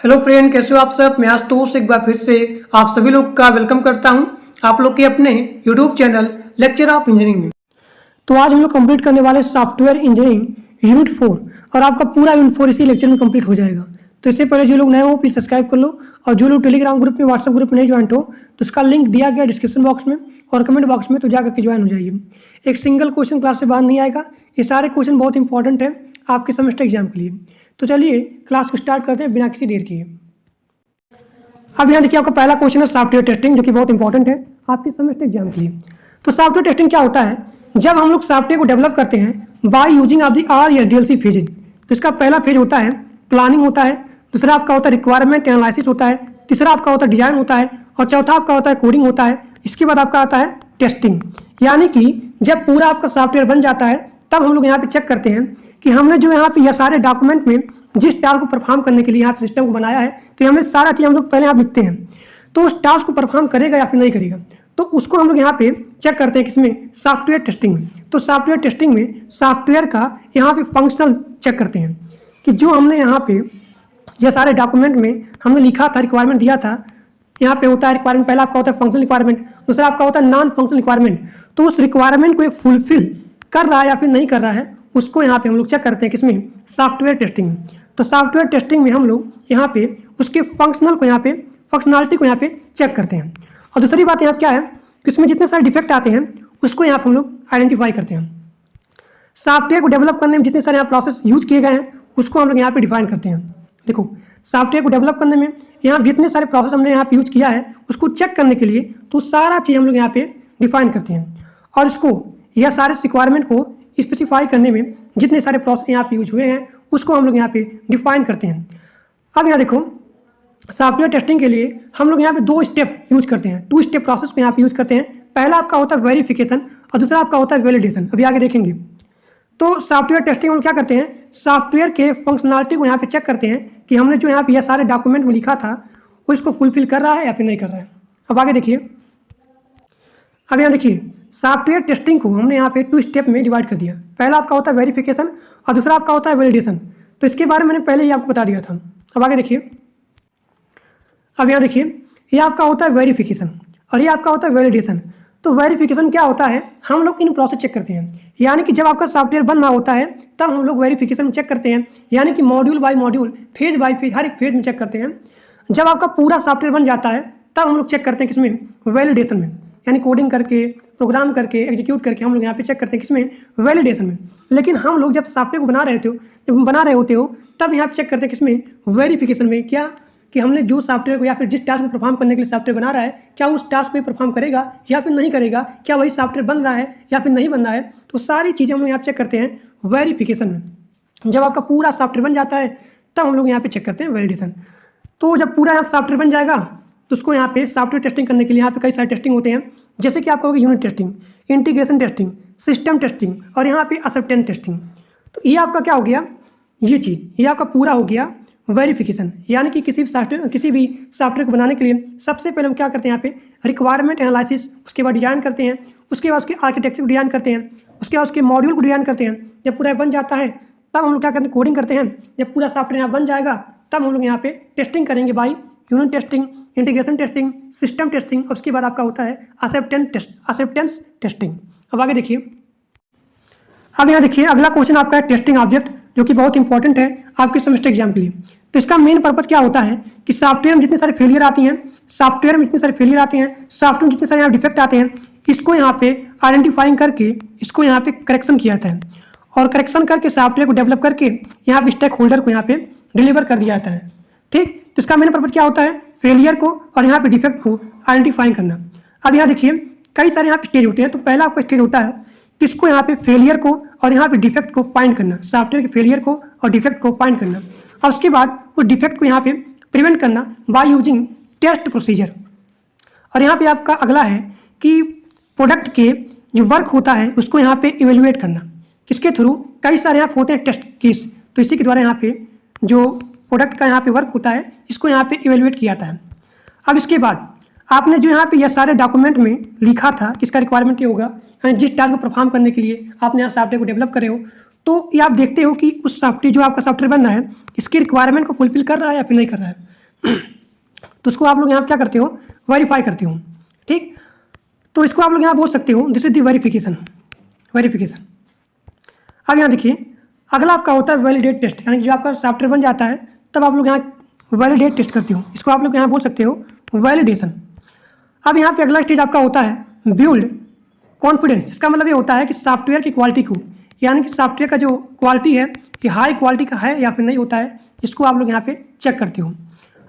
Hello friend, कैसे हो आप सब। मैं आशुतोष एक बार फिर से आप सभी लोग का वेलकम करता हूं आप लोग के अपने YouTube channel lecture of engineering में। तो आज हम लोग कंप्लीट करने वाले सॉफ्टवेयर इंजीनियरिंग यूनिट 4 और आपका पूरा यूनिट 4 इसी लेक्चर में कंप्लीट हो जाएगा। तो इससे पहले जो लोग नए हो प्लीज सब्सक्राइब कर लो, और जो लोग टेलीग्राम ग्रुप में व्हाट्सएप ग्रुप में नहीं ज्वाइन हो तो उसका लिंक दिया गया डिस्क्रिप्शन बॉक्स में और कमेंट बॉक्स में, तो जा करके ज्वाइन हो जाइए। एक सिंगल क्वेश्चन क्लास से बाहर नहीं आएगा, ये सारे क्वेश्चन बहुत इंपॉर्टेंट है आपके सेमेस्टर एग्जाम के लिए। तो चलिए क्लास को स्टार्ट करते हैं बिना किसी देर किए। अब यहाँ देखिए आपका पहला क्वेश्चन है सॉफ्टवेयर टेस्टिंग, जो कि बहुत इंपॉर्टेंट है आपके सेमेस्टर एग्जाम के लिए। तो सॉफ्टवेयर टेस्टिंग क्या होता है? जब हम लोग सॉफ्टवेयर को डेवलप करते हैं by using of the R या डीएलसी फेजिंग। तो इसका पहला फेज होता है प्लानिंग होता है, दूसरा आपका होता है रिक्वायरमेंट एनालिसिस होता है, तीसरा आपका होता है डिजाइन होता है, और चौथा आपका होता है कोडिंग होता है। इसके बाद आपका आता है टेस्टिंग। यानी कि जब पूरा आपका सॉफ्टवेयर बन जाता है तब हम लोग यहाँ पे चेक करते हैं कि हमने जो यहाँ पे यह सारे डॉक्यूमेंट में जिस टास्क को परफॉर्म करने के लिए यहाँ पे सिस्टम को बनाया है, तो हमने सारा चीज़ हम लोग पहले यहाँ लिखते हैं। तो उस टास्क को परफॉर्म करेगा या फिर नहीं करेगा, तो उसको हम लोग यहाँ पे चेक करते हैं किसमें, सॉफ्टवेयर टेस्टिंग में। तो सॉफ्टवेयर टेस्टिंग में सॉफ्टवेयर का यहाँ पे फंक्शनल चेक करते हैं कि जो हमने यहाँ पे यह सारे डॉक्यूमेंट में हमने लिखा था, रिक्वायरमेंट दिया था, यहाँ पे होता है रिक्वायरमेंट, पहला आपका होता है फंक्शनल रिक्वायरमेंट, दूसरा आपका होता है नॉन फंक्शनल रिक्वायरमेंट। तो उस रिक्वायरमेंट को ये फुलफिल कर रहा है या फिर नहीं कर रहा है, उसको यहाँ पे हम लोग चेक करते हैं किसमें, सॉफ्टवेयर टेस्टिंग में। तो सॉफ्टवेयर टेस्टिंग में हम लोग यहाँ पे उसके फंक्शनल को यहाँ पे फंक्शनलिटी को यहाँ पे चेक करते हैं। और दूसरी बात यहाँ क्या है कि उसमें जितने सारे डिफेक्ट आते हैं उसको यहाँ पे हम लोग आइडेंटिफाई करते हैं। सॉफ्टवेयर को डेवलप करने में जितने सारे यहाँ प्रोसेस यूज किए गए हैं उसको हम लोग यहाँ पे डिफाइन करते हैं। देखो सॉफ्टवेयर को डेवलप करने में यहाँ जितने सारे प्रोसेस हमने यहाँ पे यूज किया है उसको चेक करने के लिए तो सारा चीज़ हम लोग यहाँ पे डिफाइन करते हैं, और इसको यह सारे रिक्वायरमेंट को स्पेसिफाई करने में जितने सारे प्रोसेस यहाँ पे यूज हुए हैं उसको हम लोग यहाँ पे डिफाइन करते हैं। अब यहाँ देखो सॉफ्टवेयर टेस्टिंग के लिए हम लोग यहाँ पे दो स्टेप यूज करते हैं, टू स्टेप प्रोसेस को यहाँ पे यूज करते हैं। पहला आपका होता है वेरिफिकेशन और दूसरा आपका होता है वैलिडेशन। अभी आगे देखेंगे। तो सॉफ्टवेयर टेस्टिंग हम क्या करते हैं, सॉफ्टवेयर के फंक्शनलिटी को यहाँ पे चेक करते हैं कि हमने जो यहाँ पे यह सारे डॉक्यूमेंट में लिखा था वो इसको फुलफिल कर रहा है या फिर नहीं कर रहा है। अब आगे देखिए। अब यहाँ देखिए सॉफ्टवेयर टेस्टिंग को हमने यहाँ पे टू स्टेप में डिवाइड कर दिया। पहला आपका होता है वेरिफिकेशन और दूसरा आपका होता है वैलिडेशन। तो इसके बारे में मैंने पहले ही आपको बता दिया था। अब आगे देखिए। अब यहाँ देखिए ये आपका होता है वेरिफिकेशन और ये आपका होता है वैलिडेशन। तो वेरिफिकेशन क्या होता है, हम लोग इन प्रोसेस चेक करते हैं। यानी कि जब आपका सॉफ्टवेयर बन रहा होता है तब हम लोग वेरिफिकेशन में चेक करते हैं, यानी कि module by module, phase by phase, हर एक फेज में चेक करते हैं। जब आपका पूरा सॉफ्टवेयर बन जाता है तब हम लोग चेक करते हैं किसमें, वैलिडेशन में, यानी कोडिंग करके, प्रोग्राम करके, एग्जीक्यूट करके हम लोग यहाँ पे चेक करते हैं किसमें, वैलिडेशन में। लेकिन हम लोग जब सॉफ्टवेयर को बना रहे होते हो तब यहाँ पे चेक करते हैं किसमें, वेरिफिकेशन में। क्या कि हमने जो सॉफ्टवेयर को या फिर जिस टास्क को परफॉर्म करने के लिए सॉफ्टवेयर बना रहा है क्या उस टास्क को ही परफॉर्म करेगा या फिर नहीं करेगा, क्या वही सॉफ्टवेयर बन रहा है या फिर नहीं बन रहा है। तो सारी चीज़ें हम लोग यहाँ पे चेक करते हैं वेरिफिकेशन में। जब आपका पूरा सॉफ्टवेयर बन जाता है तब हम लोग यहाँ पे चेक करते हैं वैलिडेशन। तो जब पूरा यहाँ सॉफ्टवेयर बन जाएगा तो उसको यहाँ पे सॉफ्टवेयर टेस्टिंग करने के लिए यहाँ पे कई सारे टेस्टिंग होते हैं, जैसे कि आपका होगा unit testing, integration testing, system testing और यहाँ पे एक्सेप्टेंस टेस्टिंग। तो ये आपका क्या हो गया, ये चीज़, ये आपका पूरा हो गया वेरिफिकेशन। यानी कि किसी भी सॉफ्टवेयर को बनाने के लिए सबसे पहले हम क्या करते हैं, यहाँ पे रिक्वायरमेंट एनालिसिस, उसके बाद डिजाइन करते हैं, उसके बाद उसके आर्किटेक्चर को डिजाइन करते हैं, उसके बाद उसके मॉड्यूल को डिजाइन करते हैं। जब पूरा बन जाता है तब हम लोग क्या करते हैं, कोडिंग करते हैं। जब पूरा सॉफ्टवेयर यहाँ बन जाएगा तब हम लोग यहाँ पे टेस्टिंग करेंगे by unit testing, integration testing, system testing, और उसके बाद आपका होता है एक्सेप्टेंस टेस्टिंग। अब आगे देखिए। अब यहाँ देखिए अगला क्वेश्चन आपका है टेस्टिंग ऑब्जेक्ट, जो कि बहुत इंपॉर्टेंट है आपके सेमेस्टर एग्जाम के लिए। तो इसका मेन पर्पस क्या होता है कि सॉफ्टवेयर में जितने सारे फेलियर आती हैं, सॉफ्टवेयर में जितने सारे यहाँ डिफेक्ट आते हैं, इसको यहाँ पे आइडेंटिफाइंग करके इसको यहाँ पे करेक्शन किया जाता है, और करेक्शन करके सॉफ्टवेयर को डेवलप करके यहाँ पे स्टेक होल्डर को यहाँ पे डिलीवर कर दिया जाता है। ठीक, तो इसका मेन पर्पस क्या होता है, फेलियर को और यहाँ पे डिफेक्ट को आइडेंटिफाई करना। अब यहाँ देखिए कई सारे यहाँ पे स्टेज होते हैं। तो पहला आपका स्टेज होता है किसको, यहाँ पे फेलियर को और यहाँ पे डिफेक्ट को फाइंड करना, सॉफ्टवेयर के फेलियर को और डिफेक्ट को फाइंड करना, और उसके बाद उस डिफेक्ट को यहाँ पे प्रिवेंट करना बाय यूजिंग टेस्ट प्रोसीजर। और यहाँ पे आपका अगला है कि प्रोडक्ट के जो वर्क होता है उसको यहाँ पे इवेल्युएट करना, किसके थ्रू, कई सारे यहाँ होते हैं टेस्ट केस, तो इसी के द्वारा यहाँ पे जो प्रोडक्ट का यहाँ पे वर्क होता है इसको यहाँ पे इवेल्युएट किया जाता है। अब इसके बाद आपने जो यहाँ पे यह सारे डॉक्यूमेंट में लिखा था किसका रिक्वायरमेंट ये होगा, यानी जिस टास्क को परफॉर्म करने के लिए आपने यहाँ सॉफ्टवेयर को डेवलप करे हो, तो ये आप देखते हो कि उस सॉफ्टवेयर जो आपका सॉफ्टवेयर बन रहा है इसकी रिक्वायरमेंट को फुलफिल कर रहा है या फिर नहीं कर रहा है। तो उसको आप लोग यहाँ क्या करते हो, वेरीफाई करते हो। ठीक, तो इसको आप लोग यहाँ बोल सकते हो दिस इज द वेरिफिकेशन। अब यहाँ देखिए अगला आपका होता है वैलिडेट टेस्ट, यानी कि जो आपका सॉफ्टवेयर बन जाता है तब आप लोग यहाँ वैलिडेट टेस्ट करते हो। इसको आप लोग यहाँ बोल सकते हो वैलिडेशन। अब यहाँ पे अगला स्टेज आपका होता है बिल्ड कॉन्फिडेंस। इसका मतलब ये होता है कि सॉफ्टवेयर की क्वालिटी को, यानी कि सॉफ्टवेयर का जो क्वालिटी है कि हाई क्वालिटी का है या फिर नहीं होता है, इसको आप लोग यहाँ पे चेक करते हो।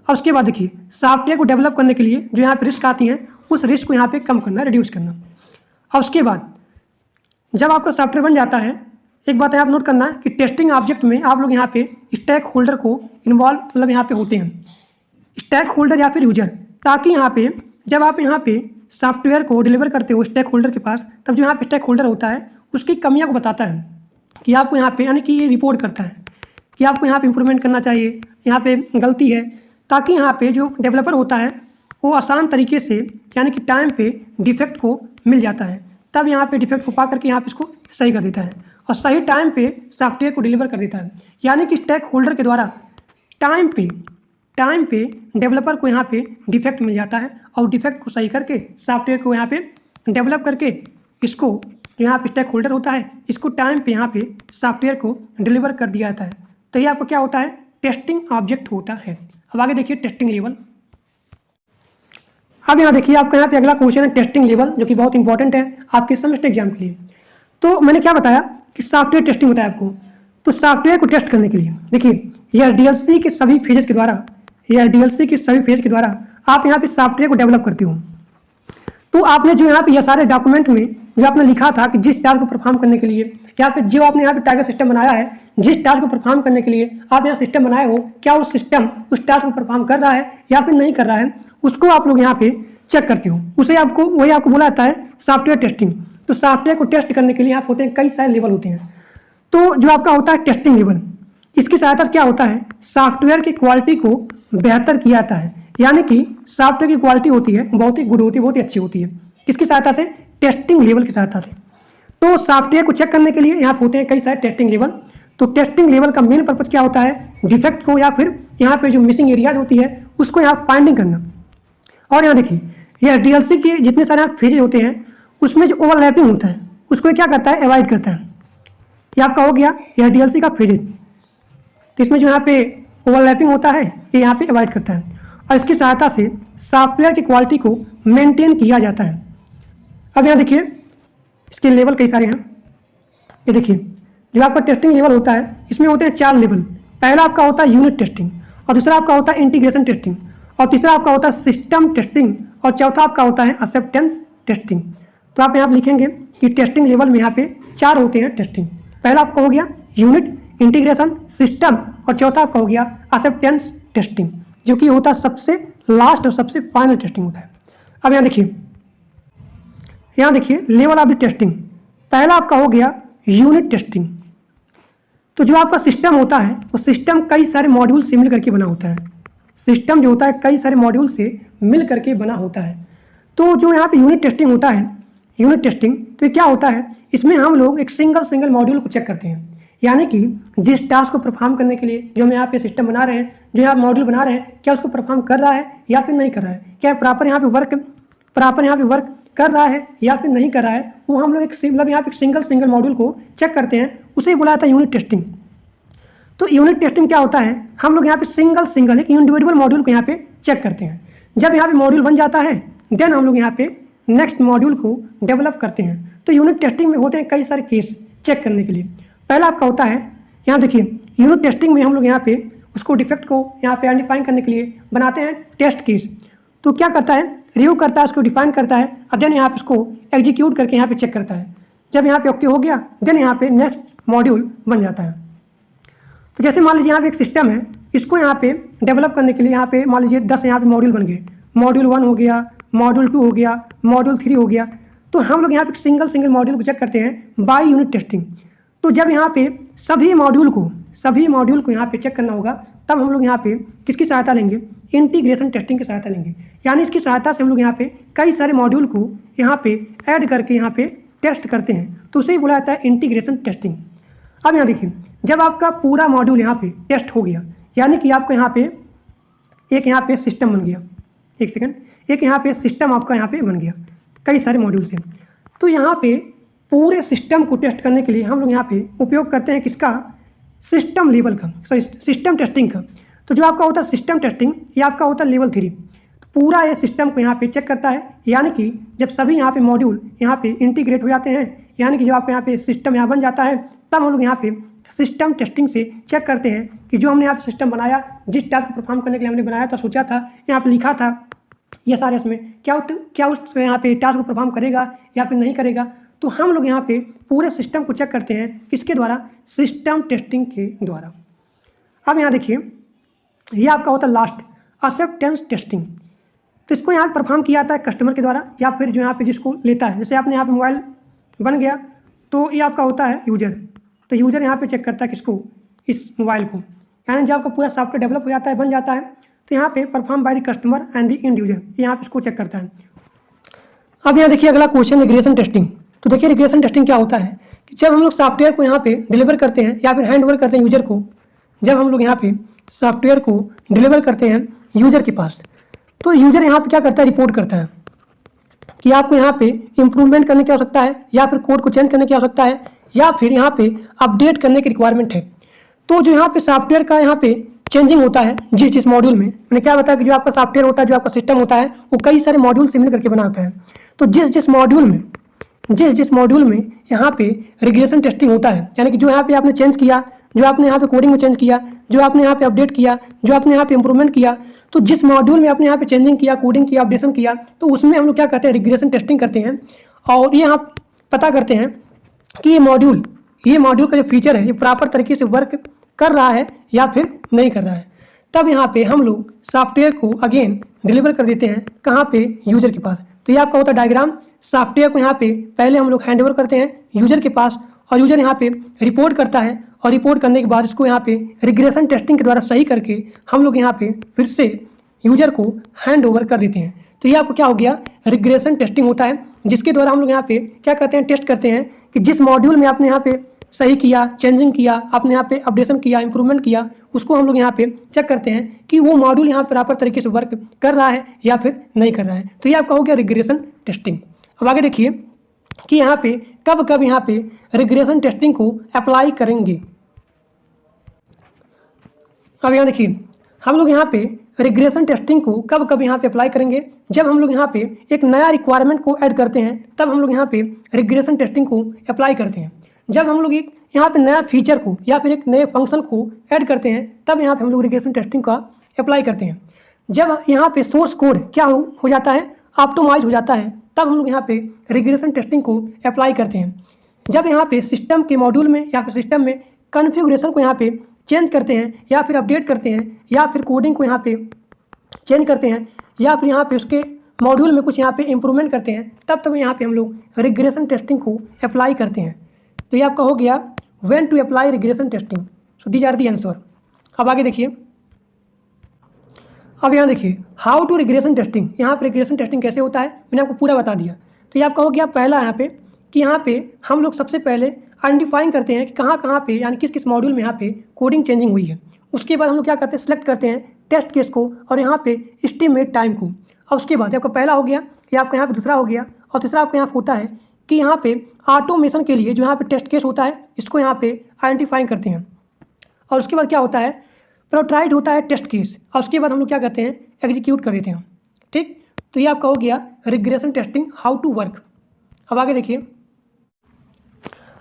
और उसके बाद देखिए सॉफ्टवेयर को डेवलप करने के लिए जो यहाँ पे रिस्क आती हैं उस रिस्क को यहाँ पे कम करना, रिड्यूस करना। और उसके बाद जब आपका सॉफ्टवेयर बन जाता है, एक बात है आप नोट करना कि टेस्टिंग ऑब्जेक्ट में आप लोग यहाँ पे स्टेक होल्डर को इन्वॉल्व मतलब यहाँ पे होते हैं, स्टेक होल्डर या फिर यूजर, ताकि यहाँ पे जब आप यहाँ पे सॉफ्टवेयर को डिलीवर करते हो स्टेक होल्डर के पास, तब जो यहाँ पे स्टेक होल्डर होता है उसकी कमियाँ को बताता है कि आपको यहाँ पे, यानी कि ये रिपोर्ट करता है कि आपको यहाँ पे इम्प्रूवमेंट करना चाहिए, यहाँ पे गलती है, ताकि यहाँ पे जो डेवलपर होता है वो आसान तरीके से यानी कि टाइम पे डिफेक्ट को मिल जाता है, तब यहाँ पे डिफेक्ट को पा करके यहाँ पे इसको सही कर देता है और सही टाइम पे सॉफ्टवेयर को डिलीवर कर देता है। यानी कि स्टेक होल्डर के द्वारा टाइम पे डेवलपर को यहाँ पे डिफेक्ट मिल जाता है और डिफेक्ट को सही करके सॉफ्टवेयर को यहाँ पे डेवलप करके इसको यहाँ पे स्टेक होल्डर होता है इसको टाइम पे यहाँ पे सॉफ्टवेयर को डिलीवर कर दिया जाता है। तो ये आपको क्या होता है, टेस्टिंग ऑब्जेक्ट होता है। अब आगे देखिए टेस्टिंग लेवल। अब यहाँ देखिए आपका यहाँ पे अगला क्वेश्चन है टेस्टिंग लेवल, जो कि बहुत इंपॉर्टेंट है आपके सेमेस्टर एग्जाम के लिए। तो मैंने क्या बताया कि सॉफ्टवेयर टेस्टिंग बताया आपको, तो सॉफ्टवेयर को टेस्ट करने के लिए देखिए यह डीएलसी के सभी फेजेस के द्वारा आप यहाँ पे सॉफ्टवेयर को डेवलप करते हो। तो आपने जो यहाँ पे यह सारे डॉक्यूमेंट में जो आपने लिखा था कि जिस टास्क को परफॉर्म करने के लिए या फिर जो आपने यहाँ पे टारगेट सिस्टम बनाया है, जिस टास्क को परफॉर्म करने के लिए आप यहाँ सिस्टम बनाए हो, क्या उस सिस्टम उस टास्क को परफॉर्म कर रहा है या फिर नहीं कर रहा है, उसको आप लोग यहाँ पे चेक करते हो। उसे आपको वही आपको बोला जाता है सॉफ्टवेयर टेस्टिंग। तो सॉफ्टवेयर को टेस्ट करने के लिए आप होते हैं कई सारे लेवल होते हैं। तो जो आपका होता है टेस्टिंग लेवल, इसकी सहायता से क्या होता है, सॉफ्टवेयर की क्वालिटी को बेहतर किया जाता है। यानी कि सॉफ्टवेयर की क्वालिटी होती है बहुत ही गुड होती है, बहुत ही अच्छी होती है, किसकी सहायता से, टेस्टिंग लेवल की सहायता से। तो सॉफ्टवेयर को चेक करने के लिए यहाँ होते हैं कई सारे टेस्टिंग लेवल। तो टेस्टिंग लेवल का मेन पर्पज क्या होता है, डिफेक्ट को या फिर यहाँ पे जो मिसिंग एरियाज होती है उसको यहाँ फाइंडिंग करना। और यहाँ देखिए यह डीएलसी के जितने सारे फेजेज होते हैं उसमें जो ओवरलैपिंग होता है उसको क्या करता है, अवॉइड करता है। ये आपका हो गया यह डीएलसी का फेजेज। तो इसमें जो यहाँ पे ओवरलैपिंग होता है ये यहाँ पे अवॉइड करता है और इसकी सहायता से सॉफ्टवेयर की क्वालिटी को मेंटेन किया जाता है। अब यहाँ देखिए इसके लेवल कई सारे हैं। ये देखिए जो आपका टेस्टिंग लेवल होता है इसमें होते हैं 4 लेवल। पहला आपका होता है यूनिट टेस्टिंग, और दूसरा आपका होता है इंटीग्रेशन टेस्टिंग, और तीसरा आपका होता है सिस्टम टेस्टिंग, और चौथा आपका होता है एक्सेप्टेंस टेस्टिंग। तो आप यहाँ पे लिखेंगे कि टेस्टिंग लेवल में यहाँ पे 4 होते हैं टेस्टिंग। पहला आपका हो गया यूनिट, इंटीग्रेशन, सिस्टम, और चौथा आपका हो गया एक्सेप्टेंस टेस्टिंग, जो कि होता है सबसे लास्ट और सबसे फाइनल टेस्टिंग होता है। अब यहाँ देखिए लेवल ऑफ द टेस्टिंग। पहला आपका हो गया यूनिट टेस्टिंग। तो जो आपका सिस्टम होता है वो सिस्टम कई सारे मॉड्यूल से मिल करके बना होता है। सिस्टम जो होता है कई सारे मॉड्यूल से मिल करके बना होता है। तो जो यहाँ पे यूनिट टेस्टिंग होता है, यूनिट टेस्टिंग, तो क्या होता है, इसमें हम लोग एक सिंगल मॉड्यूल को चेक करते हैं। यानी कि जिस टास्क को परफॉर्म करने के लिए जो हम यहाँ पे सिस्टम बना रहे हैं, जो यहाँ मॉड्यूल बना रहे हैं, क्या उसको परफॉर्म कर रहा है या फिर नहीं कर रहा है, क्या प्रॉपर यहाँ पे वर्क कर रहा है या फिर नहीं कर रहा है, वो हम लोग एक मतलब यहाँ पे सिंगल मॉड्यूल को चेक करते हैं, उसे बुलाया जाता है यूनिट टेस्टिंग। तो यूनिट टेस्टिंग क्या होता है, हम लोग यहाँ पे सिंगल एक इंडिविजुअल मॉड्यूल को यहाँ पे चेक करते हैं। जब यहाँ पे मॉड्यूल बन जाता है देन हम लोग यहाँ पे नेक्स्ट मॉड्यूल को डेवलप करते हैं। तो यूनिट टेस्टिंग में होते हैं कई सारे केस चेक करने के लिए। पहला आपका होता है, यहाँ देखिए यूनिट टेस्टिंग में हम लोग यहाँ पे उसको डिफेक्ट को यहाँ पे आइडेंटिफाई करने के लिए बनाते हैं टेस्ट केस। तो क्या करता है, रिव्यू करता है, उसको डिफाइन करता है, और देन यहाँ पे उसको एग्जीक्यूट करके यहाँ पे चेक करता है। जब यहाँ पे ओके हो गया देन यहाँ पे नेक्स्ट मॉड्यूल बन जाता है। तो जैसे मान लीजिए यहाँ पे एक सिस्टम है, इसको यहाँ पे डेवलप करने के लिए यहाँ पे मान लीजिए 10 यहाँ पे मॉड्यूल बन गए। मॉड्यूल 1 हो गया, मॉड्यूल 2 हो गया, मॉड्यूल 3 हो गया। तो हम लोग यहाँ पे सिंगल मॉड्यूल को चेक करते हैं बाय यूनिट टेस्टिंग। तो जब यहाँ पे सभी मॉड्यूल को यहाँ पे चेक करना होगा तब हम लोग यहाँ पे किसकी सहायता लेंगे, इंटीग्रेशन टेस्टिंग की सहायता लेंगे। यानी इसकी सहायता से हम लोग यहाँ पे कई सारे मॉड्यूल को यहाँ पे ऐड करके यहाँ पे टेस्ट करते हैं। तो उसे ही बुलाया जाता है इंटीग्रेशन टेस्टिंग। अब यहाँ देखिए जब आपका पूरा मॉड्यूल यहाँ पे टेस्ट हो गया, यानी कि आपको यहाँ पे एक यहाँ पे सिस्टम बन गया, एक सेकंड, एक यहाँ पे सिस्टम आपका यहाँ पे बन गया कई सारे मॉड्यूल से। तो यहाँ पे पूरे सिस्टम को टेस्ट करने के लिए हम लोग यहाँ पे उपयोग करते हैं किसका, सिस्टम लेवल का, सिस्टम टेस्टिंग का। तो जो आपका होता है सिस्टम टेस्टिंग, ये आपका होता है लेवल 3। तो पूरा ये सिस्टम को यहाँ पे चेक करता है, यानी कि जब सभी यहाँ पे मॉड्यूल यहाँ पे इंटीग्रेट हो जाते हैं, यानी कि जब आपका यहाँ पे सिस्टम यहाँ बन जाता है, तब हम लोग यहाँ पे सिस्टम टेस्टिंग से चेक करते हैं कि जो हमने यहाँ पे सिस्टम बनाया, जिस टास्क को परफॉर्म करने के लिए हमने बनाया था, सोचा था, यहाँ पे लिखा था, ये सारे इसमें क्या उस यहाँ पे टास्क को परफॉर्म करेगा या फिर नहीं करेगा। तो हम लोग यहाँ पे पूरे सिस्टम को चेक करते हैं किसके द्वारा, सिस्टम टेस्टिंग के द्वारा। अब यहाँ देखिए, ये आपका होता है लास्ट एक्सेप्टेंस टेस्टिंग। तो इसको यहाँ परफॉर्म किया जाता है कस्टमर के द्वारा, या फिर जो यहाँ पे जिसको लेता है, जैसे आपने यहाँ पे मोबाइल बन गया तो ये आपका होता है यूजर। तो यूजर यहाँ पे चेक करता है किसको, इस मोबाइल को, यानी जब आपका पूरा सॉफ्टवेयर डेवलप हो जाता है, बन जाता है, तो यहाँ पे perform by the customer and the end user, यहाँ पे इसको चेक करता है। अब यहाँ देखिए अगला क्वेश्चन, रिग्रेशन टेस्टिंग। तो देखिए रिग्रेशन टेस्टिंग क्या होता है कि जब हम लोग सॉफ्टवेयर को यहाँ पे डिलीवर करते हैं या फिर हैंड ओवर करते हैं यूजर को, जब हम लोग यहाँ पे सॉफ्टवेयर को डिलीवर करते हैं यूजर के पास, तो यूजर यहाँ पे क्या करता है, रिपोर्ट करता है कि आपको यहाँ पे इम्प्रूवमेंट करने की आवश्यकता है, या फिर कोड को चेंज करने की आवश्यकता है, या फिर यहाँ पे अपडेट करने की रिक्वायरमेंट है। तो जो यहाँ पे सॉफ्टवेयर का यहाँ पे चेंजिंग होता है जिस मॉड्यूल में, मैंने क्या बताया कि जो आपका सॉफ्टवेयर होता है, जो आपका सिस्टम होता है, वो कई सारे मॉड्यूल से मिल करके बना होता है। तो जिस मॉड्यूल में यहाँ पे रिग्रेशन टेस्टिंग होता है, यानी कि जो यहाँ पे आपने चेंज किया, जो आपने यहाँ पे कोडिंग में चेंज किया, जो आपने यहाँ पे अपडेट किया, जो आपने यहाँ पे इंप्रूवमेंट किया, तो जिस मॉड्यूल में आपने यहाँ पे चेंजिंग किया, कोडिंग किया, अपडेशन किया, तो उसमें हम लोग क्या करते हैं, रिग्रेशन टेस्टिंग करते हैं। और ये आप पता करते हैं कि ये मॉड्यूल का जो फीचर है, ये प्रॉपर तरीके से वर्क कर रहा है या फिर नहीं कर रहा है। तब यहाँ पे हम लोग सॉफ्टवेयर को अगेन डिलीवर कर देते हैं, कहाँ पे, यूजर के पास। तो ये आपका होता है डायग्राम। सॉफ्टवेयर को यहाँ पे पहले हम लोग हैंड ओवर करते हैं यूजर के पास, और यूजर यहाँ पे रिपोर्ट करता है, और रिपोर्ट करने के बाद इसको यहाँ पे रिग्रेशन टेस्टिंग के द्वारा सही करके हम लोग यहाँ पे फिर से यूजर को हैंड ओवर कर देते हैं। तो ये आपको क्या हो गया, रिग्रेशन टेस्टिंग होता है, जिसके द्वारा हम लोग यहाँ पे क्या करते हैं, टेस्ट करते हैं कि जिस मॉड्यूल में आपने यहाँ पे सही किया, चेंजिंग किया, आपने यहाँ पे अपडेशन किया, इंप्रूवमेंट किया, उसको हम लोग यहाँ पे चेक करते हैं कि वो मॉड्यूल यहाँ पर प्रॉपर तरीके से वर्क कर रहा है या फिर नहीं कर रहा है। तो ये आपका हो गया रिग्रेशन टेस्टिंग। अब आगे देखिए कि यहाँ पे कब यहाँ पे रिग्रेशन टेस्टिंग को अप्लाई करेंगे। अब यहाँ देखिए हम लोग यहाँ पे रिग्रेशन टेस्टिंग को कब यहाँ पे अप्लाई करेंगे, जब हम लोग यहाँ पे एक नया रिक्वायरमेंट को ऐड करते हैं, तब हम लोग यहाँ पे रिग्रेशन टेस्टिंग को अप्लाई करते हैं। जब हम लोग एक यहाँ पे नया फीचर को या फिर एक नए फंक्शन को ऐड करते हैं, तब यहाँ पे हम लोग रिग्रेशन टेस्टिंग का अप्लाई करते हैं। जब यहाँ पे सोर्स कोड क्या हो जाता है, ऑप्टिमाइज हो जाता है, तब हम लोग यहाँ पे रिग्रेशन टेस्टिंग को अप्लाई करते हैं। जब यहाँ पे सिस्टम के मॉड्यूल में या फिर सिस्टम में कॉन्फ़िगरेशन को यहाँ पे चेंज करते हैं, या फिर अपडेट करते हैं, या फिर कोडिंग को यहाँ पे चेंज करते हैं, या फिर यहाँ पे उसके मॉड्यूल में कुछ यहाँ पे इम्प्रूवमेंट करते हैं, तब यहाँ पे हम लोग रिग्रेशन टेस्टिंग को अप्लाई करते हैं। तो ये आपका हो गया when to apply regression testing. So these are the answer. अब आगे देखिए, अब यहाँ देखिए हाउ टू रिग्रेशन टेस्टिंग। यहाँ पे रिग्रेशन टेस्टिंग कैसे होता है मैंने आपको पूरा बता दिया। तो ये आपका हो गया पहला यहाँ पे कि यहाँ पे हम लोग सबसे पहले आइडेंटिफाइंग करते हैं कि कहाँ पे यानी किस मॉड्यूल में यहाँ पे कोडिंग चेंजिंग हुई है। उसके बाद हम लोग क्या करते हैं, सिलेक्ट करते हैं टेस्ट केस को और यहाँ पे एस्टिमेट टाइम को। और उसके बाद आपका पहला हो गया, ये आपका यहाँ पे दूसरा हो गया, और तीसरा आपका यहाँ पे होता है कि यहाँ पे ऑटोमेशन के लिए जो यहाँ पे टेस्ट केस होता है, इसको यहाँ पे आइडेंटिफाई करते हैं। और उसके बाद क्या होता है, प्रोटोटाइप होता है टेस्ट केस, और उसके बाद हम लोग क्या करते हैं, एग्जीक्यूट कर देते हैं। ठीक, तो ये आपका हो गया regression testing how to work. अब आगे देखिए,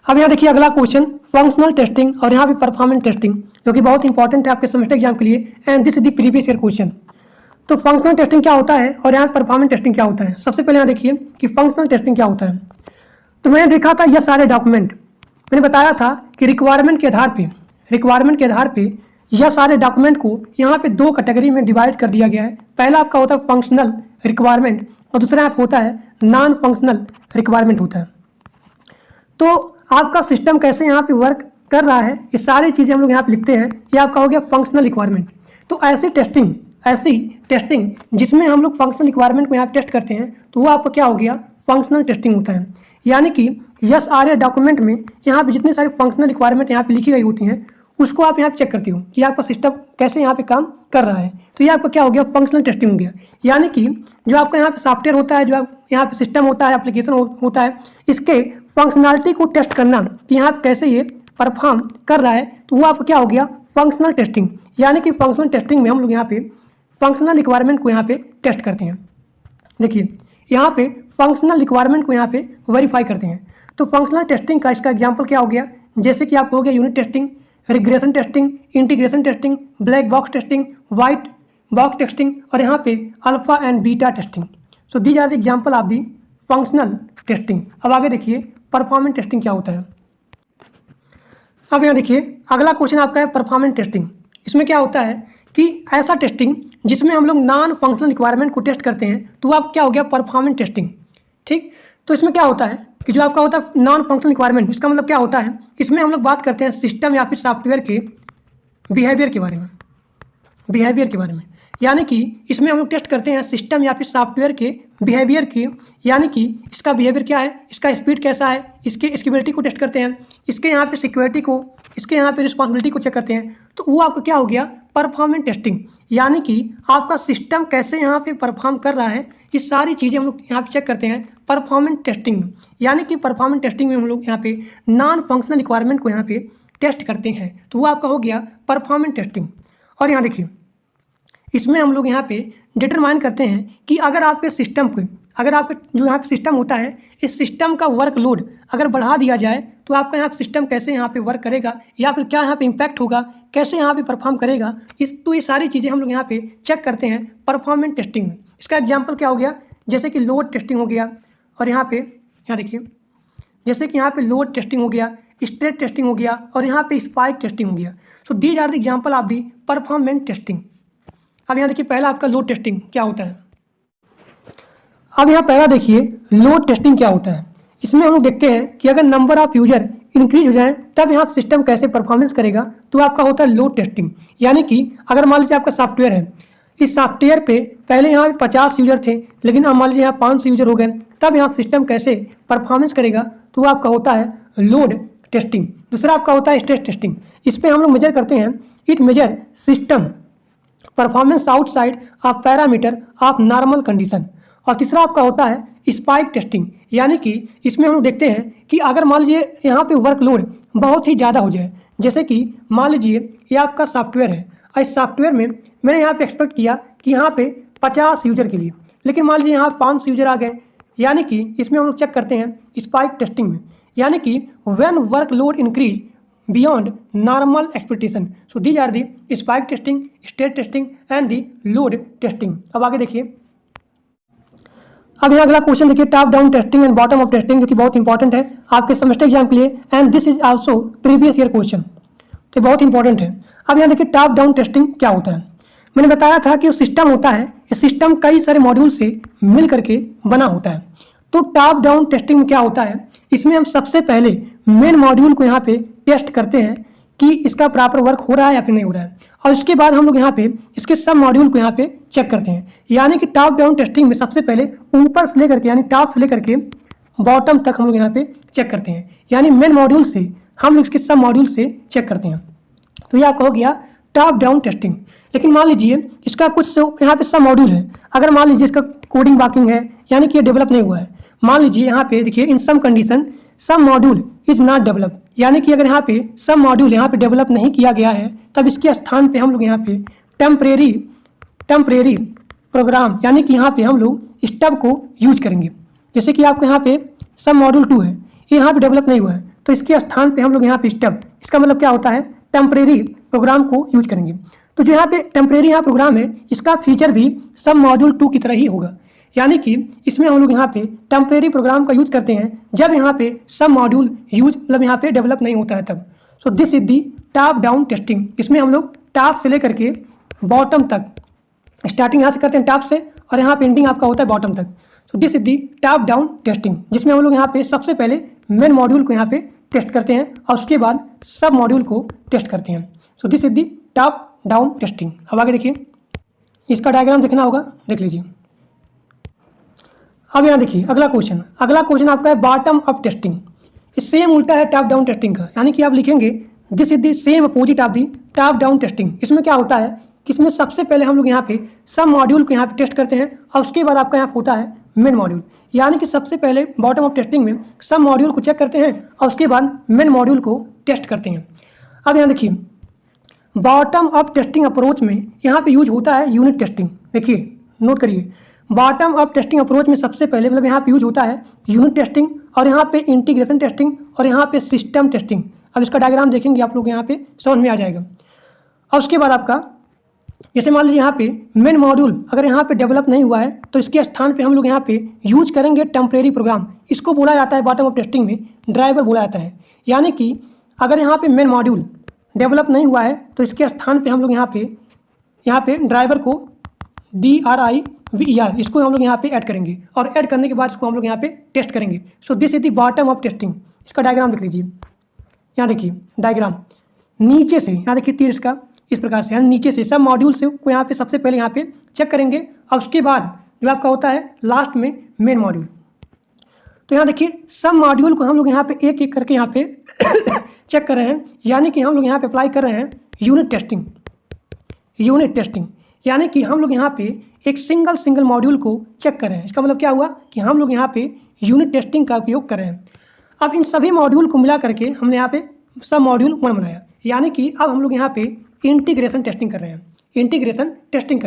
अब यहाँ देखिए अगला क्वेश्चन फंक्शनल टेस्टिंग और यहाँ पे परफॉर्मेंस टेस्टिंग, जो कि बहुत इंपॉर्टेंट है आपके सेमेस्टर एग्जाम के लिए, and this is the previous year question. तो फंक्शनल टेस्टिंग क्या होता है और यहाँ परफॉर्मेंस टेस्टिंग क्या होता है। सबसे पहले यहाँ देखिए कि फंक्शनल टेस्टिंग क्या होता है। तो मैंने देखा था यह सारे डॉक्यूमेंट, मैंने बताया था कि रिक्वायरमेंट के आधार पे यह सारे डॉक्यूमेंट को यहाँ पे दो कैटेगरी में डिवाइड कर दिया गया है। पहला आपका होता है फंक्शनल रिक्वायरमेंट और दूसरा आप होता है नॉन फंक्शनल रिक्वायरमेंट होता है। तो आपका सिस्टम कैसे यहाँ पे वर्क कर रहा है, ये सारी चीज़ें हम लोग यहाँ पे लिखते हैं। ये आपका हो गया फंक्शनल रिक्वायरमेंट। तो ऐसी टेस्टिंग जिसमें हम लोग फंक्शनल रिक्वायरमेंट को यहाँ पे टेस्ट करते हैं, तो वो आपका क्या हो गया, फंक्शनल टेस्टिंग होता है। यानी कि एसआरए डॉक्यूमेंट में यहाँ पे जितनी सारी फंक्शनल रिक्वायरमेंट यहाँ पे लिखी गई होती हैं, उसको आप यहाँ पे चेक करते हो कि आपका सिस्टम कैसे यहाँ पे काम कर रहा है। तो ये आपका क्या हो गया, फंक्शनल टेस्टिंग हो गया। यानी कि जो आपका यहाँ पे सॉफ्टवेयर होता है, जो आप यहाँ पे सिस्टम होता है, एप्लीकेशन होता है, इसके फंक्शनैलिटी को टेस्ट करना कि यहाँ पे कैसे ये परफॉर्म कर रहा है, तो वो आपका क्या हो गया, फंक्शनल टेस्टिंग। यानी कि फंक्शनल टेस्टिंग में हम लोग यहाँ पे फंक्शनल रिक्वायरमेंट को यहाँ पे टेस्ट करते हैं। देखिए यहाँ पे फंक्शनल रिक्वायरमेंट को यहाँ पे वेरीफाई करते हैं। तो फंक्शनल टेस्टिंग का इसका एग्जांपल क्या हो गया, जैसे कि आपको हो गया unit testing, regression testing, integration testing, black box testing, white box testing और यहाँ पे alpha and beta testing. So these are the example of the functional testing. अब आगे देखिए परफॉर्मेंस टेस्टिंग क्या होता है। अब यहाँ देखिए अगला क्वेश्चन आपका है परफॉर्मेंस टेस्टिंग। इसमें क्या होता है कि ऐसा टेस्टिंग जिसमें हम लोग नॉन फंक्शनल रिक्वायरमेंट को टेस्ट करते हैं, तो आप क्या हो गया, परफॉर्मेंस टेस्टिंग। ठीक, तो इसमें क्या होता है कि जो आपका होता है नॉन फंक्शनल रिक्वायरमेंट, इसका मतलब क्या होता है, इसमें हम लोग बात करते हैं सिस्टम या फिर सॉफ्टवेयर के बिहेवियर के बारे में, यानी कि इसमें हम लोग टेस्ट करते हैं सिस्टम या फिर सॉफ्टवेयर के बिहेवियर की, यानी कि इसका बिहेवियर क्या है, इसका स्पीड कैसा है, इसके स्केलेबिलिटी को टेस्ट करते हैं, इसके यहाँ पे सिक्योरिटी को, इसके यहाँ पे रिस्पॉन्सिबिलिटी को चेक करते हैं। तो वो आपका क्या हो गया, परफॉर्मेंस टेस्टिंग। यानी कि आपका सिस्टम कैसे यहाँ पे परफॉर्म कर रहा है, ये सारी चीज़ें हम लोग यहाँ पे चेक करते हैं परफॉर्मेंस टेस्टिंग में। यानी कि परफॉर्मेंस टेस्टिंग में हम लोग यहाँ पे नॉन फंक्शनल रिक्वायरमेंट को यहाँ पे टेस्ट करते हैं, तो वो आपका हो गया परफॉर्मेंस टेस्टिंग। और यहाँ देखिए इसमें हम लोग यहाँ पे डिटरमाइन करते हैं कि अगर आपके सिस्टम को, अगर आपके जो यहाँ पे सिस्टम होता है, इस सिस्टम का वर्कलोड अगर बढ़ा दिया जाए तो आपका यहाँ सिस्टम कैसे यहाँ पे वर्क करेगा, या फिर क्या यहाँ पे इम्पैक्ट होगा, कैसे यहाँ पे परफॉर्म करेगा। तो ये सारी चीज़ें हम लोग यहाँ पे चेक करते हैं परफॉर्मेंस टेस्टिंग में। इसका एग्जाम्पल क्या हो गया, जैसे कि लोड टेस्टिंग हो गया, और यहाँ देखिए जैसे कि यहाँ पे लोड टेस्टिंग हो गया, स्ट्रेस टेस्टिंग हो गया, और यहाँ पे स्पाइक टेस्टिंग हो गया। So these are the example of the performance testing. अब यहाँ देखिए पहला आपका लोड टेस्टिंग क्या होता है। अब यहाँ पहला देखिए लोड टेस्टिंग क्या होता है। इसमें हम लोग देखते हैं कि अगर नंबर ऑफ यूजर इंक्रीज हो जाए तब यहाँ सिस्टम कैसे परफॉर्मेंस करेगा, तो आपका होता है लोड टेस्टिंग। यानी कि अगर मान लीजिए आपका सॉफ्टवेयर है, इस सॉफ्टवेयर पे पहले यहाँ 50 यूजर थे, लेकिन अब मान लीजिए यहाँ 500 यूजर हो गए, तब यहाँ सिस्टम कैसे परफॉर्मेंस करेगा, तो आपका होता है लोड टेस्टिंग। दूसरा आपका होता है स्ट्रेस टेस्टिंग। इस पर हम लोग मेजर करते हैं, it measure system performance outside of parameter of normal condition. और तीसरा आपका होता है स्पाइक टेस्टिंग। यानी कि इसमें हम लोग देखते हैं कि अगर मान लीजिए यहाँ पे वर्कलोड बहुत ही ज़्यादा हो जाए, जैसे कि मान लीजिए ये आपका सॉफ्टवेयर है, और इस सॉफ्टवेयर में मैंने यहाँ पे एक्सपेक्ट किया कि यहाँ पे 50 यूजर के लिए, लेकिन मान लीजिए यहाँ 500 यूजर आ गए। यानी कि इसमें हम लोग चेक करते हैं स्पाइक टेस्टिंग में, यानी कि when workload increase beyond normal expectation. So these are the spike testing, state testing and the load testing. अब आगे देखिए, अब यहाँ अगला क्वेश्चन देखिए top down testing and bottom up testing, जो कि बहुत इंपॉर्टेंट है आपके सेमेस्टर एग्जाम के लिए, and this is also previous year question, तो बहुत इंपॉर्टेंट है। अब यहाँ देखिए टॉप डाउन टेस्टिंग क्या होता है। मैंने बताया था कि जो सिस्टम होता है, ये सिस्टम कई सारे मॉड्यूल से मिल करके बना होता है। तो टॉप डाउन टेस्टिंग में क्या होता है, इसमें हम सबसे पहले मेन मॉड्यूल को यहाँ पे टेस्ट करते हैं कि इसका प्रॉपर वर्क हो रहा है या फिर नहीं हो रहा है, और उसके बाद हम लोग यहाँ पे इसके सब मॉड्यूल को यहाँ पे चेक करते हैं। यानी कि टॉप डाउन टेस्टिंग में सबसे पहले ऊपर से लेकर के, यानी टॉप से लेकर के बॉटम तक हम लोग यहाँ पे चेक करते हैं, यानी मेन मॉड्यूल से हम लोग इसके सब मॉड्यूल से चेक करते हैं। तो यह आपका हो गया टॉप डाउन टेस्टिंग। लेकिन मान लीजिए इसका कुछ यहाँ पे सब मॉड्यूल है, अगर मान लीजिए इसका कोडिंग बाकिंग है, यानी कि ये डेवलप नहीं हुआ है। मान लीजिए यहाँ पे देखिए in some condition some module is not develop, यानी कि अगर यहाँ पे सब मॉड्यूल यहाँ पे डेवलप नहीं किया गया है, तब इसके स्थान पे हम लोग यहाँ पे टेम्परेरी प्रोग्राम, यानी कि यहाँ पे हम लोग स्टब को यूज करेंगे। जैसे कि आपको यहाँ पे सब मॉड्यूल 2 है, ये यहाँ पे डेवलप नहीं हुआ है, तो इसके स्थान पे हम लोग यहाँ पे स्टब, इसका मतलब क्या होता है, टेम्परेरी प्रोग्राम को यूज करेंगे। तो जो यहाँ पे टेम्परेरी यहाँ प्रोग्राम है, इसका फीचर भी सब मॉड्यूल 2 की तरह ही होगा। यानी कि इसमें हम लोग यहाँ पे टेम्परेरी प्रोग्राम का यूज करते हैं जब यहाँ पे सब मॉड्यूल यूज मतलब यहाँ पे डेवलप नहीं होता है तब। सो this is the top down testing. इसमें हम लोग टॉप से लेकर के बॉटम तक, स्टार्टिंग यहाँ से करते हैं टॉप से, और यहाँ पे एंडिंग आपका होता है बॉटम तक। सो this is the top down testing, जिसमें हम लोग यहाँ पे सबसे पहले मेन मॉड्यूल को यहाँ पे टेस्ट करते हैं और उसके बाद सब मॉड्यूल को टेस्ट करते हैं। सो this is the top down testing. अब आगे देखिए, इसका डायग्राम देखना होगा, देख लीजिए। अब यहाँ देखिए अगला क्वेश्चन आपका है बॉटम अप टेस्टिंग। सेम उल्टा है टॉप डाउन टेस्टिंग का, यानी कि आप लिखेंगे this is the same opposite of the top down testing. इसमें क्या होता है कि इसमें सबसे पहले हम लोग यहाँ पे सब मॉड्यूल को यहाँ पे टेस्ट करते हैं और उसके बाद आपका यहाँ होता है मेन मॉड्यूल। यानी कि सबसे पहले बॉटम अप टेस्टिंग में सब मॉड्यूल को चेक करते हैं और उसके बाद मेन मॉड्यूल को टेस्ट करते हैं। अब यहाँ देखिए बॉटम अप टेस्टिंग अप्रोच में यहाँ पे यूज होता है यूनिट टेस्टिंग। देखिए नोट करिए, बॉटम अप टेस्टिंग अप्रोच में सबसे पहले मतलब यहाँ पे यूज होता है यूनिट टेस्टिंग और यहाँ पे इंटीग्रेशन टेस्टिंग और यहाँ पे सिस्टम टेस्टिंग। अब इसका डायग्राम देखेंगे आप लोग यहाँ पे समझ में आ जाएगा। और उसके बाद आपका जैसे मान लीजिए यहाँ पे मेन मॉड्यूल अगर यहाँ पे डेवलप नहीं हुआ है तो इसके स्थान पे हम लोग यहाँ पे यूज करेंगे टेम्परेरी प्रोग्राम। इसको बोला जाता है बॉटम अप टेस्टिंग में ड्राइवर बोला जाता है। यानी कि अगर यहाँ पे मेन मॉड्यूल डेवलप नहीं हुआ है तो इसके स्थान पे हम लोग यहाँ पे ड्राइवर को DRIVER इसको हम लोग यहाँ पे ऐड करेंगे और ऐड करने के बाद इसको हम लोग यहाँ पे टेस्ट करेंगे। सो this is the bottom up testing. इसका डायग्राम देख लीजिए, यहाँ देखिए डायग्राम नीचे से, यहाँ देखिए तीर इसका इस प्रकार से, यानी नीचे से सब मॉड्यूल से को यहाँ पे सबसे पहले यहाँ पे चेक करेंगे और उसके बाद जो आपका होता है लास्ट में मेन मॉड्यूल। तो यहाँ देखिए सब मॉड्यूल को हम लोग यहाँ पे एक एक करके यहाँ पे चेक कर रहे हैं। यानी कि हम लोग यहाँ पे अप्लाई कर रहे हैं यूनिट टेस्टिंग। यानी कि हम लोग यहाँ पे एक सिंगल मॉड्यूल को चेक कर रहे हैं। इसका मतलब क्या हुआ कि हम लोग यहाँ पे यूनिट टेस्टिंग का उपयोग कर रहे हैं। अब इन सभी मॉड्यूल को मिला करके हमने यहाँ पे सब मॉड्यूल 1 बनाया। यानी कि अब हम लोग यहाँ पे इंटीग्रेशन टेस्टिंग कर रहे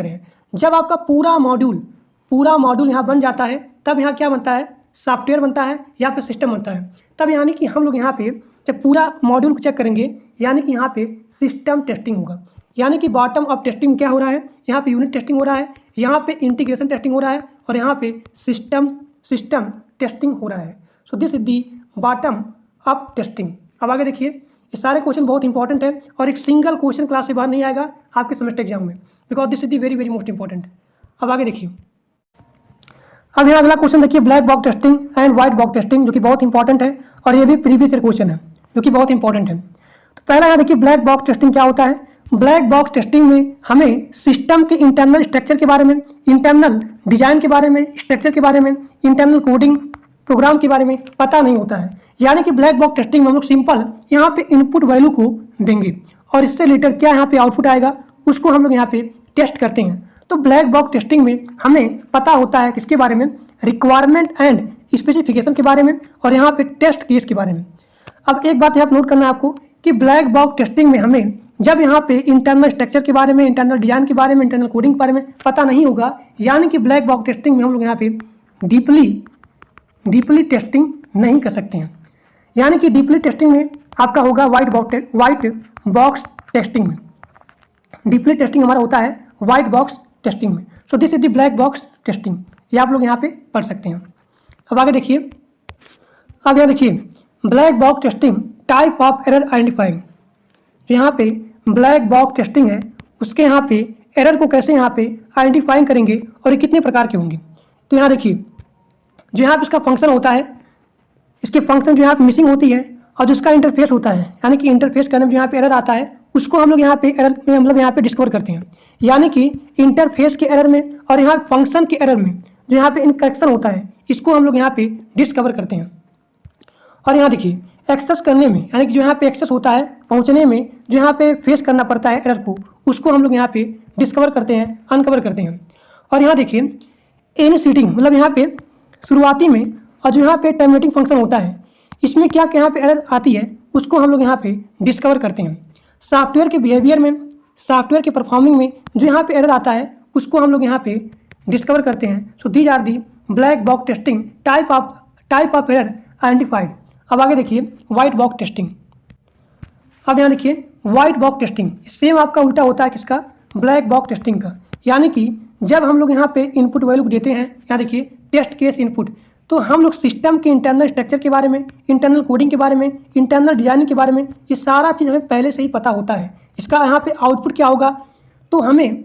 हैं। जब आपका पूरा मॉड्यूल यहाँ बन जाता है तब यहाँ क्या बनता है, सॉफ्टवेयर बनता है या फिर सिस्टम बनता है। तब यानी कि हम लोग यहाँ पे जब पूरा मॉड्यूल को चेक करेंगे यानी कि यहाँ पे सिस्टम टेस्टिंग होगा। यानी कि बॉटम अप टेस्टिंग क्या हो रहा है, यहाँ पे यूनिट टेस्टिंग हो रहा है, यहाँ पे इंटीग्रेशन टेस्टिंग हो रहा है और यहाँ पे सिस्टम टेस्टिंग हो रहा है। So this is the bottom up testing. अब आगे देखिए, ये सारे क्वेश्चन बहुत इंपॉर्टेंट है और एक सिंगल क्वेश्चन क्लास से बाहर नहीं आएगा आपके सेमेस्टर एग्जाम में, because this is the very most important. अब आगे देखिए, अब यहाँ अगला क्वेश्चन देखिए, black box testing and white box testing, जो कि बहुत इंपॉर्टेंट है और ये भी प्रीवियस ईयर क्वेश्चन है जो कि बहुत इंपॉर्टेंट है। तो पहला यहाँ देखिए ब्लैक बॉक्स टेस्टिंग क्या होता है। ब्लैक बॉक्स टेस्टिंग में हमें सिस्टम के इंटरनल स्ट्रक्चर के बारे में, इंटरनल डिजाइन के बारे में, स्ट्रक्चर के बारे में, इंटरनल कोडिंग प्रोग्राम के बारे में पता नहीं होता है। यानी कि ब्लैक बॉक्स टेस्टिंग में हम लोग सिंपल यहाँ पे इनपुट वैल्यू को देंगे और इससे रिलेटेड क्या यहाँ पे आउटपुट आएगा उसको हम लोग यहाँ पे टेस्ट करते हैं। तो ब्लैक बॉक्स टेस्टिंग में हमें पता होता है किसके बारे में, रिक्वायरमेंट एंड स्पेसिफिकेशन के बारे में और यहाँ पे टेस्ट केस के बारे में। अब एक बात यहाँ पे नोट करना है आपको कि ब्लैक बॉक्स टेस्टिंग में हमें जब यहाँ पे इंटरनल स्ट्रक्चर के बारे में, इंटरनल डिजाइन के बारे में, इंटरनल कोडिंग के बारे में पता नहीं होगा, यानी कि ब्लैक बॉक्स टेस्टिंग में हम लोग यहाँ पे डीपली टेस्टिंग नहीं कर सकते हैं। यानी कि डीपली टेस्टिंग में आपका होगा व्हाइट बॉक्स टेस्टिंग में। डीपली टेस्टिंग हमारा होता है व्हाइट बॉक्स टेस्टिंग में। सो this is the black box testing, ये आप लोग यहाँ पे पढ़ सकते हैं। अब आगे देखिए, अब यहाँ देखिए black box testing type of error identifying. यहाँ पे ब्लैक बॉक्स टेस्टिंग है, उसके यहाँ पे एरर को कैसे यहाँ पे आइडेंटिफाइंग करेंगे और ये कितने प्रकार के होंगे। तो यहाँ देखिए जो यहाँ पे इसका फंक्शन होता है, इसके फंक्शन जो यहाँ पे मिसिंग होती है और जो इसका इंटरफेस होता है, यानी कि इंटरफेस करने में जो यहाँ पे एरर आता है उसको हम लोग यहाँ पे एरर में मतलब यहाँ पे डिस्कवर करते हैं। यानी कि इंटरफेस के एरर में और यहाँ फंक्शन के एरर में जो यहाँ पे इनकरेक्शन होता है इसको हम लोग यहाँ पे डिस्कवर करते हैं। और यहाँ देखिए एक्सेस करने में, यानी कि जो यहाँ पे एक्सेस होता है पहुँचने में जो यहाँ पे फेस करना पड़ता है एरर को, उसको हम लोग यहाँ पे डिस्कवर करते हैं, अनकवर करते हैं। और यहाँ देखिए इनिशिएटिंग मतलब यहाँ पे शुरुआती में और जो यहाँ पे टर्मिनेटिंग फंक्शन होता है इसमें क्या क्या यहाँ पे एरर आती है उसको हम लोग यहाँ पे डिस्कवर करते हैं। सॉफ्टवेयर के बिहेवियर में, सॉफ्टवेयर के परफॉर्मिंग में जो यहाँ पे एरर आता है उसको हम लोग यहाँ पे डिस्कवर करते हैं। So these are the black box testing type of error identified. अब आगे देखिए व्हाइट बॉक्स टेस्टिंग। अब यहाँ देखिए व्हाइट बॉक्स टेस्टिंग सेम आपका उल्टा होता है किसका, ब्लैक बॉक्स टेस्टिंग का। यानी कि जब हम लोग यहाँ पे इनपुट वैल्यू देते हैं, यहाँ देखिए टेस्ट केस इनपुट, तो हम लोग सिस्टम के इंटरनल स्ट्रक्चर के बारे में, इंटरनल कोडिंग के बारे में, इंटरनल डिजाइनिंग के बारे में, ये सारा चीज़ हमें पहले से ही पता होता है। इसका यहाँ पे आउटपुट क्या होगा, तो हमें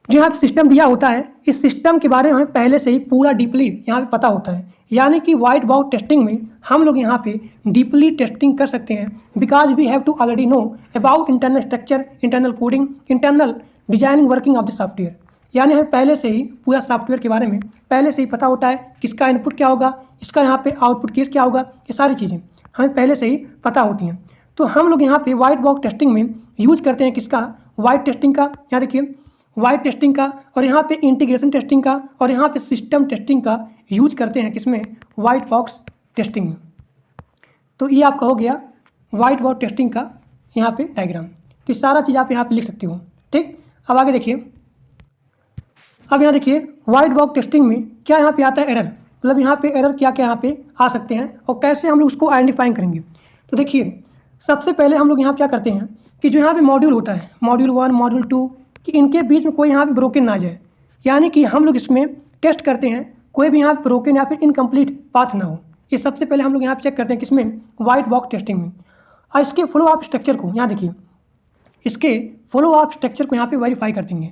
जो यहाँ पे सिस्टम दिया होता है इस सिस्टम के बारे में हमें पहले से ही पूरा डीपली यहाँ पे पता होता है। यानी कि व्हाइट बॉक्स टेस्टिंग में हम लोग यहाँ पे डीपली टेस्टिंग कर सकते हैं, because we have to already know about internal structure, internal coding, internal designing working of the software. यानी हमें पहले से ही पूरा सॉफ्टवेयर के बारे में पहले से ही पता होता है, किसका इनपुट क्या होगा, इसका यहाँ पे आउटपुट केस क्या होगा, ये सारी चीज़ें हमें पहले से ही पता होती हैं। तो हम लोग यहाँ पे वाइट बॉक्स टेस्टिंग में यूज़ करते हैं किसका, वाइट टेस्टिंग का। यहाँ देखिए वाइट टेस्टिंग का, और यहाँ पे इंटीग्रेशन टेस्टिंग का, और यहाँ पे सिस्टम टेस्टिंग का यूज करते हैं किसमें, वाइट बॉक्स टेस्टिंग में। तो ये आपका हो गया वाइट बॉक्स टेस्टिंग का यहाँ पे डायग्राम। तो सारा चीज़ आप यहाँ पे लिख सकते हो। ठीक, अब आगे देखिए, अब यहाँ देखिए वाइट बॉक्स टेस्टिंग में क्या यहाँ पे आता है, एरर। मतलब यहाँ पे एरर क्या क्या यहाँ पे आ सकते हैं और कैसे हम लोग उसको आइडेंटिफाई करेंगे। तो देखिए सबसे पहले हम लोग यहाँ क्या करते हैं कि जो यहाँ पे मॉड्यूल होता है, मॉड्यूल 1 मॉड्यूल 2, कि इनके बीच में कोई यहाँ पे ब्रोकन ना जाए, यानी कि हम लोग इसमें टेस्ट करते हैं कोई भी यहाँ पे ब्रोकन या फिर इनकम्प्लीट पाथ ना हो। ये सबसे पहले हम लोग यहाँ पे चेक करते हैं किसमें, वाइट बॉक्स टेस्टिंग में। और इसके फॉलो अप स्ट्रक्चर को यहाँ देखिए, इसके फॉलो अप स्ट्रक्चर को यहाँ पे वेरीफाई कर देंगे।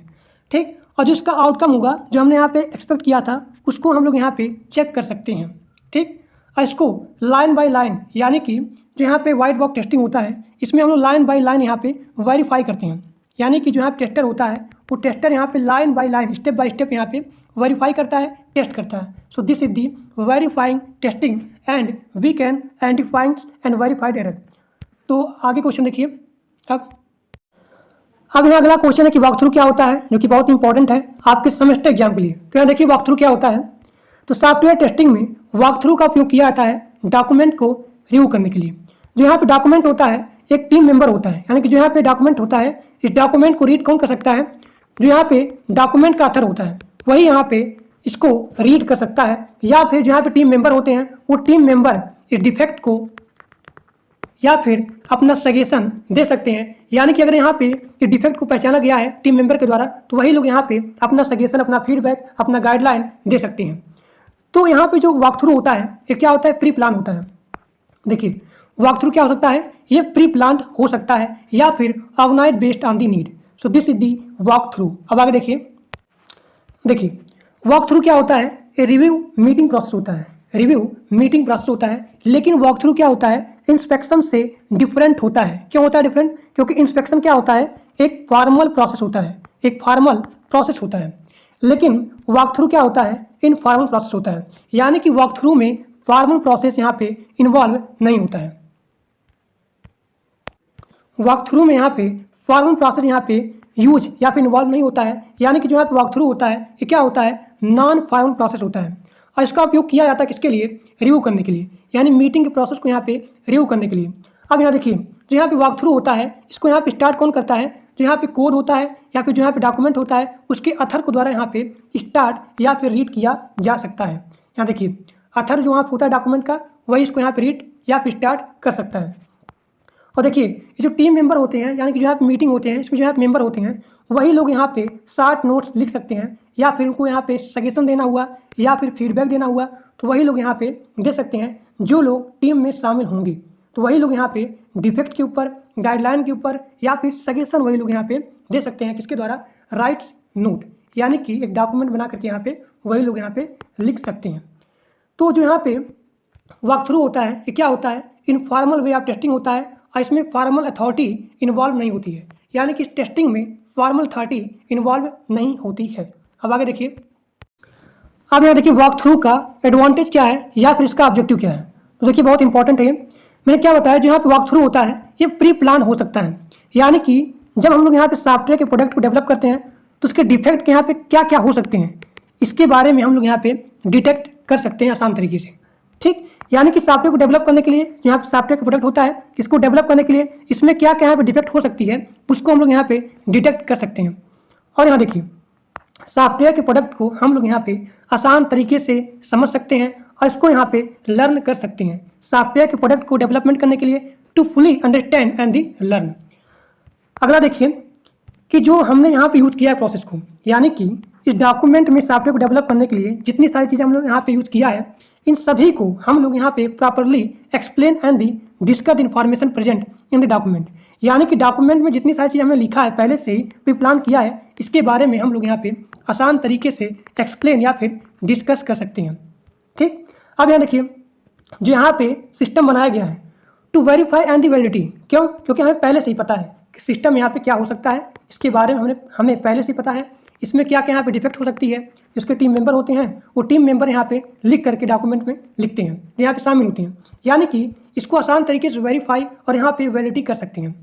ठीक, और जो इसका आउटकम होगा जो हमने यहाँ पे एक्सपेक्ट किया था उसको हम लोग यहाँ पे चेक कर सकते हैं। ठीक, और इसको लाइन बाय लाइन, यानी कि जो यहाँ पे वाइट बॉक्स टेस्टिंग होता है इसमें हम लोग लाइन बाय लाइन यहाँ पे वेरीफाई करते हैं। यानी कि जो यहाँ पे टेस्टर होता है वो टेस्टर यहाँ पे line by line, step by step यहाँ पे वेरीफाई करता है, टेस्ट करता है। So this is the verifying testing and we can identifying and verified error. तो आगे क्वेश्चन देखिए। अब यहाँ अगला क्वेश्चन है कि वॉक थ्रू क्या होता है, जो कि बहुत इंपॉर्टेंट है आपके सेमेस्टर एग्जाम के लिए। तो यहाँ देखिए वॉक थ्रू क्या होता है। तो सॉफ्टवेयर टेस्टिंग में वॉक थ्रू का उपयोग किया जाता है डॉक्यूमेंट को रिव्यू करने के लिए। जो यहाँ पे डॉक्यूमेंट होता है एक टीम मेंबर होता है, यानी कि जो यहाँ पे डॉक्यूमेंट होता है इस डॉक्यूमेंट को रीड कौन कर सकता है, जो यहाँ पे डॉक्यूमेंट का ऑथर होता है वही यहाँ पे इसको रीड कर सकता है, या फिर जो यहाँ पे टीम मेंबर होते हैं वो टीम मेंबर इस डिफेक्ट को या फिर अपना सजेशन दे सकते हैं। यानी कि अगर यहाँ पे इस डिफेक्ट को पहचाना गया है टीम मेंबर के द्वारा तो वही लोग यहाँ पे अपना सजेशन, अपना फीडबैक, अपना गाइडलाइन दे सकते हैं। तो यहाँ पे जो वॉक थ्रू होता है ये क्या होता है, प्री प्लान होता है। देखिए वॉक थ्रू क्या हो सकता है, ये प्री प्लान हो सकता है या फिर organize based on the need. So this is the walk through. अब आगे देखिए वॉक थ्रू क्या होता है, ये रिव्यू मीटिंग प्रोसेस होता है, रिव्यू मीटिंग प्रोसेस होता है। लेकिन वॉक थ्रू क्या होता है, इंस्पेक्शन से डिफरेंट होता है। क्यों होता है डिफरेंट, क्योंकि इंस्पेक्शन क्या होता है, एक फॉर्मल प्रोसेस होता है, एक फॉर्मल प्रोसेस होता है। लेकिन वॉक थ्रू क्या होता है, इनफॉर्मल प्रोसेस होता है। यानी कि वॉक थ्रू में फॉर्मल प्रोसेस यहाँ पे इन्वॉल्व नहीं होता है। वॉक थ्रू में यहाँ पे फॉर्मल प्रोसेस यहाँ पे यूज या फिर इन्वॉल्व नहीं होता है। यानी कि जो यहाँ पे वॉक थ्रू होता है ये क्या होता है, नॉन फॉर्मल प्रोसेस होता है। और इसका उपयोग किया जाता है किसके लिए, रिव्यू करने के लिए, यानी मीटिंग के प्रोसेस को यहाँ पे रिव्यू करने के लिए। अब यहाँ देखिए जो यहाँ पे वॉक थ्रू होता है इसको यहाँ पे स्टार्ट कौन करता है, जो यहाँ पे कोड होता है या फिर जो यहाँ पे डॉक्यूमेंट होता है उसके अथर को द्वारा यहाँ पे स्टार्ट या फिर रीड किया जा सकता है। यहाँ देखिए अथर जो यहाँ पे होता है डॉक्यूमेंट का वही इसको यहाँ पे रीड या फिर स्टार्ट कर सकता है। और देखिए ये जो टीम मेंबर होते हैं, यानी कि जो यहाँ पे मीटिंग होते हैं इसमें जो यहाँ पे मेंबर होते हैं वही लोग यहाँ पे शॉर्ट नोट्स लिख सकते हैं, या फिर उनको यहाँ पे सजेशन देना हुआ या फिर फीडबैक देना हुआ तो वही लोग यहाँ पे दे सकते हैं। जो लोग टीम में शामिल होंगे तो वही लोग यहाँ पे डिफेक्ट के ऊपर, गाइडलाइन के ऊपर या फिर सजेशन वही लोग यहाँ पे दे सकते हैं। किसके द्वारा, राइट्स नोट, यानी कि एक डॉक्यूमेंट बना करके यहाँ पे वही लोग यहाँ पे लिख सकते हैं। तो जो यहाँ पे वॉक थ्रू होता है ये क्या होता है, इनफॉर्मल वे ऑफ टेस्टिंग होता है और इसमें फॉर्मल अथॉरिटी इन्वॉल्व नहीं होती है। यानी कि इस टेस्टिंग में फॉर्मल अथॉरिटी इन्वॉल्व नहीं होती है। अब आगे देखिए, अब यहाँ देखिए वॉक थ्रू का एडवांटेज क्या है या फिर इसका ऑब्जेक्टिव क्या है। तो देखिए बहुत इंपॉर्टेंट है, मैंने क्या बताया, जो यहाँ पे वॉक थ्रू होता है ये प्री प्लान हो सकता है। यानी कि जब हम लोग यहाँ पे सॉफ्टवेयर के प्रोडक्ट को डेवलप करते हैं तो उसके डिफेक्ट के यहाँ पे क्या क्या हो सकते हैं इसके बारे में हम लोग यहाँ पे डिटेक्ट कर सकते हैं आसान तरीके से। ठीक, यानी कि सॉफ्टवेयर को डेवलप करने के लिए यहाँ पे सॉफ्टवेयर का प्रोडक्ट होता है, इसको डेवलप करने के लिए इसमें क्या क्या यहाँ पे डिफेक्ट हो सकती है उसको हम लोग यहाँ पे डिटेक्ट कर सकते हैं। और यहाँ देखिए सॉफ्टवेयर के प्रोडक्ट को हम लोग यहाँ पे आसान तरीके से समझ सकते हैं और इसको यहाँ पे लर्न कर सकते हैं। सॉफ्टवेयर के प्रोडक्ट को डेवलपमेंट करने के लिए to fully understand and the learn. अगला देखिए कि जो हमने यहाँ पे यूज किया है प्रोसेस को, यानी कि इस डॉक्यूमेंट में सॉफ्टवेयर को डेवलप करने के लिए जितनी सारी चीज़ें हम लोग यहाँ पे यूज किया है इन सभी को हम लोग यहाँ पे properly explain and the discuss the information present in the document. यानी कि डॉक्यूमेंट में जितनी सारी चीज़ें हमने लिखा है पहले से ही प्री प्लान किया है इसके बारे में हम लोग यहाँ पे आसान तरीके से एक्सप्लेन या फिर डिस्कस कर सकते हैं। ठीक, अब यहाँ देखिए जो यहाँ पे सिस्टम बनाया गया है to verify and the validity. क्यों, क्योंकि हमें पहले से ही पता है कि सिस्टम यहाँ पे क्या हो सकता है, इसके बारे में हमें पहले से ही पता है। इसमें क्या क्या यहाँ पे डिफेक्ट हो सकती है, इसके टीम मेंबर होते हैं, वो टीम मेंबर यहाँ पे लिख करके डॉक्यूमेंट में लिखते हैं, यहाँ पे शामिल होते हैं, यानी कि इसको आसान तरीके से वेरीफाई और यहाँ पे वैलिडिटी कर सकते हैं।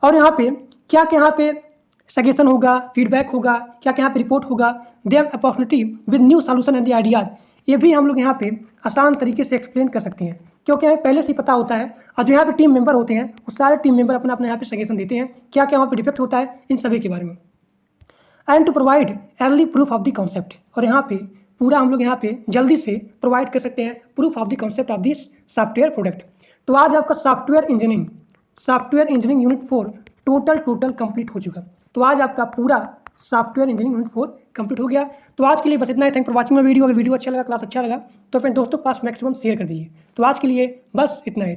और यहाँ पे क्या क्या यहाँ पे सजेशन होगा, फीडबैक होगा, क्या क्या यहाँ पे रिपोर्ट होगा, they have opportunity with new solution and the ideas, ये भी हम लोग यहाँ पे आसान तरीके से एक्सप्लेन कर सकते हैं, क्योंकि हमें पहले से ही पता होता है। और जो यहाँ पे टीम मेंबर होते हैं वो सारे टीम मेंबर अपना अपना यहाँ पे सजेशन देते हैं, क्या क्या वहाँ पे डिफेक्ट होता है, इन सभी के बारे में। And to provide early proof of the concept, और यहाँ पे पूरा हम लोग यहाँ पे जल्दी से प्रोवाइड कर सकते हैं proof of the concept of this software product. तो आज आपका software engineering unit 4 total complete हो चुका। तो आज आपका पूरा सॉफ्टवेयर इंजीनियरिंग यूनिट 4 कंप्लीट हो गया। तो आज के लिए बस इतना ही। Thank for watching my video. अगर वीडियो अच्छा लगा, क्लास अच्छा लगा तो अपने दोस्तों के पास मैक्सिमम शेयर कर दीजिए। तो आज के लिए बस इतना ही।